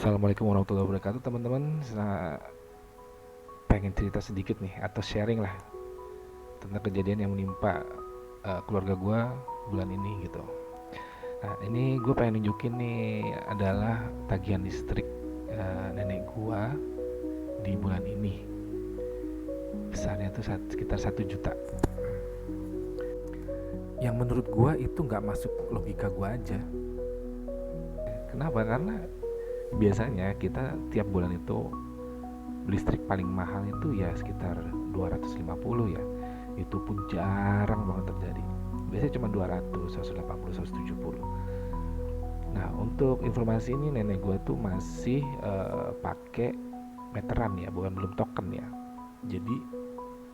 Assalamualaikum warahmatullahi wabarakatuh teman-teman. Pengen cerita sedikit nih atau sharing lah tentang kejadian yang menimpa keluarga gue bulan ini gitu. Nah ini gue pengen nunjukin nih adalah tagihan listrik nenek gue di bulan ini. Besarnya tuh sekitar 1 juta. Yang menurut gue itu nggak masuk logika gue aja. Kenapa? Karena biasanya kita tiap bulan itu listrik paling mahal itu ya sekitar 250 ya. Itu pun jarang banget terjadi. Biasanya cuma 200, 180, 170. Nah, untuk informasi ini nenek gue tuh masih pakai meteran ya, bukan belum token ya. Jadi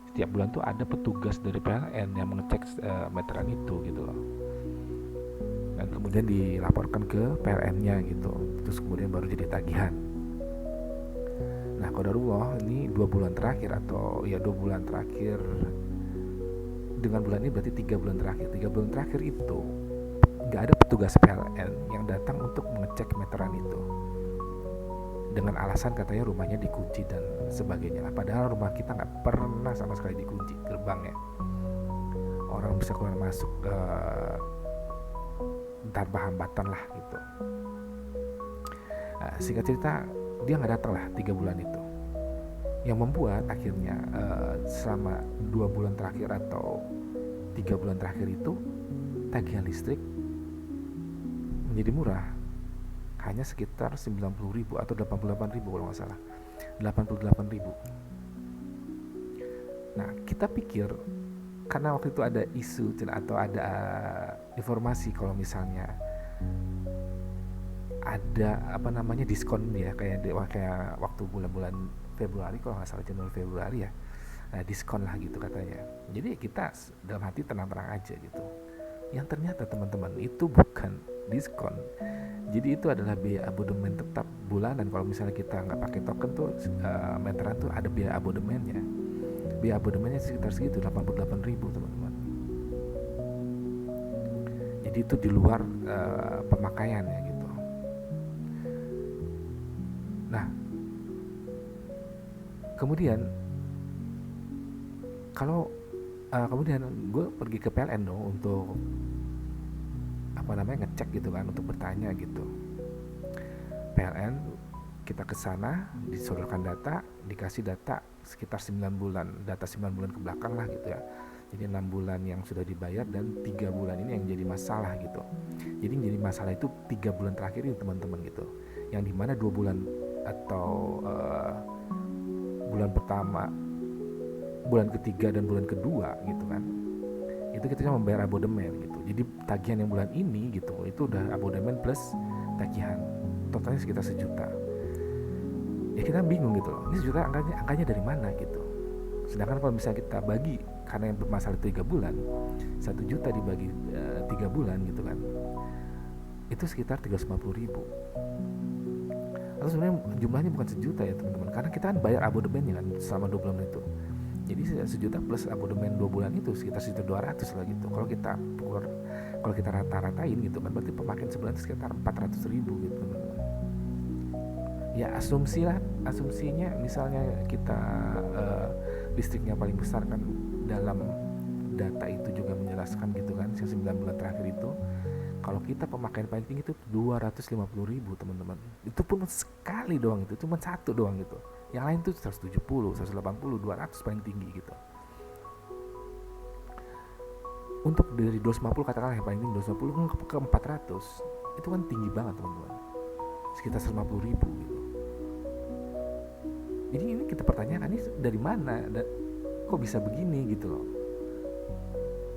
setiap bulan tuh ada petugas dari PLN yang mengecek meteran itu gitu loh. Dan kemudian dilaporkan ke PLN-nya gitu. Terus kemudian baru jadi tagihan. Nah, qadarullah ini 2 bulan terakhir atau ya 2 bulan terakhir, dengan bulan ini berarti 3 bulan terakhir. 3 bulan terakhir itu nggak ada petugas PLN yang datang untuk mengecek meteran itu dengan alasan katanya rumahnya dikunci dan sebagainya lah. Padahal rumah kita nggak pernah sama sekali dikunci gerbangnya. Orang bisa keluar masuk tanpa hambatan lah gitu. Nah, singkat cerita dia nggak datang lah 3 bulan itu, yang membuat akhirnya selama 2 bulan terakhir atau 3 bulan terakhir itu tagihan listrik menjadi murah, hanya sekitar 90.000 atau 88.000 kalau nggak salah, 88.000. Nah kita pikir karena waktu itu ada isu atau ada informasi kalau misalnya ada diskon ya, kayak waktu bulan-bulan Februari kalau nggak salah, Januari Februari ya, diskon lah gitu katanya. Jadi kita dalam hati tenang-tenang aja gitu. Yang ternyata teman-teman itu bukan diskon. Jadi itu adalah biaya abodemen tetap bulanan. Kalau misalnya kita nggak pakai token tuh meteran tuh ada biaya abodemennya. Biaya abodemennya sekitar segitu, 88.000 teman-teman. Jadi itu di luar pemakaiannya gitu. Nah, kemudian kemudian gue pergi ke PLN dong untuk ngecek gitu kan, untuk bertanya gitu. PLN kita ke sana, disodorkan data, dikasih data sekitar 9 bulan, data 9 bulan ke belakang lah gitu ya. Jadi 6 bulan yang sudah dibayar dan 3 bulan ini yang jadi masalah gitu. Jadi yang jadi masalah itu 3 bulan terakhir ini teman-teman gitu, yang dimana 2 bulan atau bulan pertama, bulan ketiga dan bulan kedua gitu kan, itu kita cuma membayar abodemen gitu. Jadi tagihan yang bulan ini gitu itu udah abodemen plus tagihan, totalnya sekitar 1 juta. Ya kita bingung gitu loh, ini 1 juta angkanya dari mana gitu. Sedangkan kalau misalnya kita bagi, karena yang bermasalah 3 bulan, 1 juta dibagi 3 bulan gitu kan, itu sekitar 350.000. Lalu sebenarnya jumlahnya bukan 1 juta ya teman-teman, karena kita kan bayar abodemennya kan selama 2 bulan itu. Jadi 1 juta plus abodemen 2 bulan itu sekitar 1.200 lah gitu. Kalau kita rata-ratain gitu kan, berarti pemakaian sebulan sekitar 400.000 gitu teman-teman. Ya asumsinya misalnya kita listriknya paling besar kan, dalam data itu juga menjelaskan gitu kan, 9 bulan terakhir itu kalau kita pemakaian paling tinggi itu 250.000 teman-teman. Itu pun sekali doang, itu cuma satu doang gitu. Yang lain tuh 170, 180, 200 paling tinggi gitu. Untuk dari 250 katakanlah yang paling tinggi 250 ke 400, itu kan tinggi banget teman-teman, sekitar 150.000 gitu. Jadi ini kita pertanyakan, ini dari mana dan kok bisa begini gitu loh.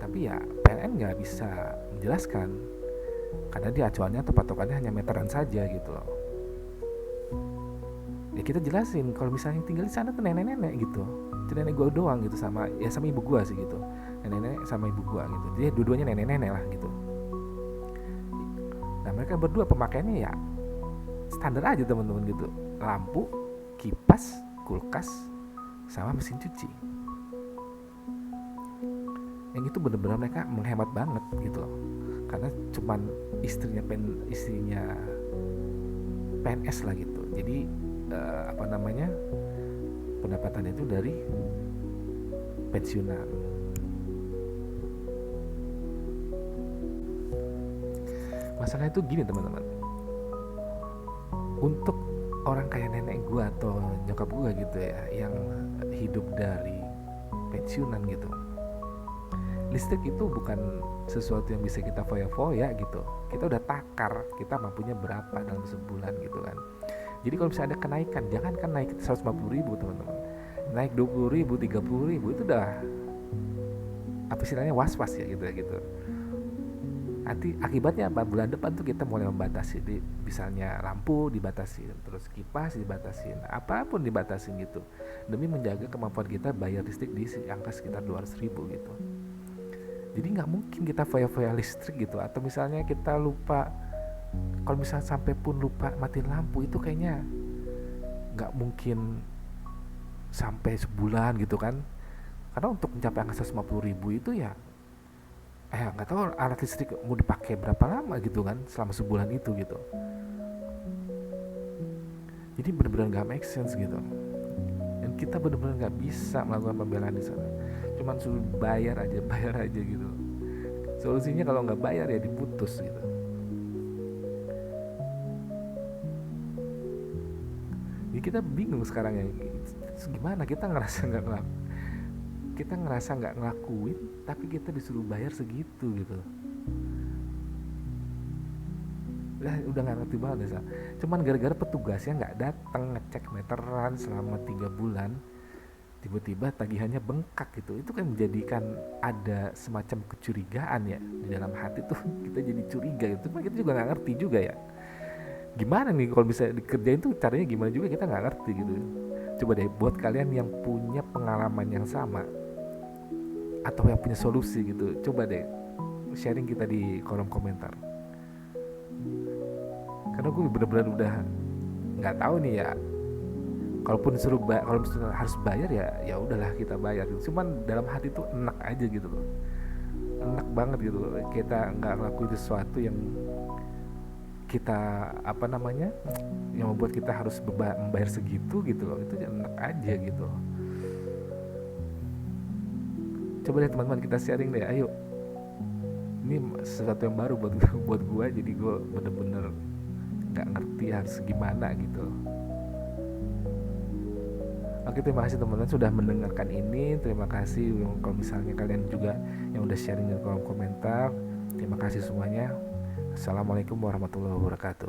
Tapi ya PLN nggak bisa menjelaskan, karena dia acuannya atau patokannya hanya meteran saja gitu loh. Ya kita jelasin kalau misalnya tinggal di sana tuh nenek-nenek gitu, itu nenek gue doang gitu, sama ibu gue sih gitu, nenek-nenek sama ibu gue gitu. Jadi dua-duanya nenek-nenek lah gitu. Nah mereka berdua pemakaiannya ya standar aja teman-teman gitu, lampu, kipas, kulkas, sama mesin cuci. Yang itu benar-benar mereka menghemat banget gitu loh, karena cuman istrinya PNS lah gitu. Jadi pendapatan itu dari pensiunan. Masalahnya itu gini teman-teman, untuk orang kayak nenek gue atau nyokap gue gitu ya, yang hidup dari pensiunan gitu, listrik itu bukan sesuatu yang bisa kita foya-foya gitu. Kita udah takar, kita mampunya berapa dalam sebulan gitu kan. Jadi kalau misalnya ada kenaikan, jangan kan naik 150.000 teman-teman, naik 20.000, 30.000 itu udah apa istilahnya was-was ya gitu. Nanti akibatnya apa? Bulan depan tuh kita mulai membatasi, misalnya lampu dibatasin, terus kipas dibatasin, apapun dibatasin gitu, demi menjaga kemampuan kita bayar listrik di angka sekitar 200.000 gitu. Jadi nggak mungkin kita foya-foya listrik gitu. Atau misalnya kita lupa, kalau misalnya sampai pun lupa matiin lampu, itu kayaknya nggak mungkin sampai sebulan gitu kan. Karena untuk mencapai angka 150.000 itu ya nggak tahu alat listrik mau dipakai berapa lama gitu kan selama sebulan itu gitu. Jadi benar-benar nggak make sense gitu. Dan kita benar-benar nggak bisa melakukan pembelaan di sana. Cuman suruh bayar aja gitu. Solusinya kalau nggak bayar ya diputus gitu. Jadi kita bingung sekarang ya, gimana kita ngerasa nggak ngelakuin, tapi kita disuruh bayar segitu gitu. Udah nggak ngerti banget ya. Cuman gara-gara petugasnya nggak datang ngecek meteran selama 3 bulan, tiba-tiba tagihannya bengkak gitu. Itu kan menjadikan ada semacam kecurigaan ya di dalam hati tuh. Kita jadi curiga gitu, tapi kita juga nggak ngerti juga ya gimana nih kalau bisa dikerjain tuh caranya gimana juga, kita nggak ngerti gitu. Coba deh buat kalian yang punya pengalaman yang sama atau yang punya solusi gitu, coba deh sharing kita di kolom komentar. Karena gue bener-bener udah nggak tahu nih ya, kalaupun kalau misalnya harus bayar ya udahlah kita bayar gitu. Cuman dalam hati tuh enak aja gitu loh, enak banget gitu loh. Kita nggak ngelakuin sesuatu yang kita yang membuat kita harus membayar segitu gitu loh. Itu enak aja gitu loh. Coba deh teman-teman kita sharing deh, ayo. Ini sesuatu yang baru buat gue, jadi gue bener-bener nggak ngerti harus gimana gitu. Oke, terima kasih teman-teman sudah mendengarkan ini. Terima kasih kalau misalnya kalian juga yang udah sharing di kolom komentar. Terima kasih semuanya. Assalamualaikum warahmatullahi wabarakatuh.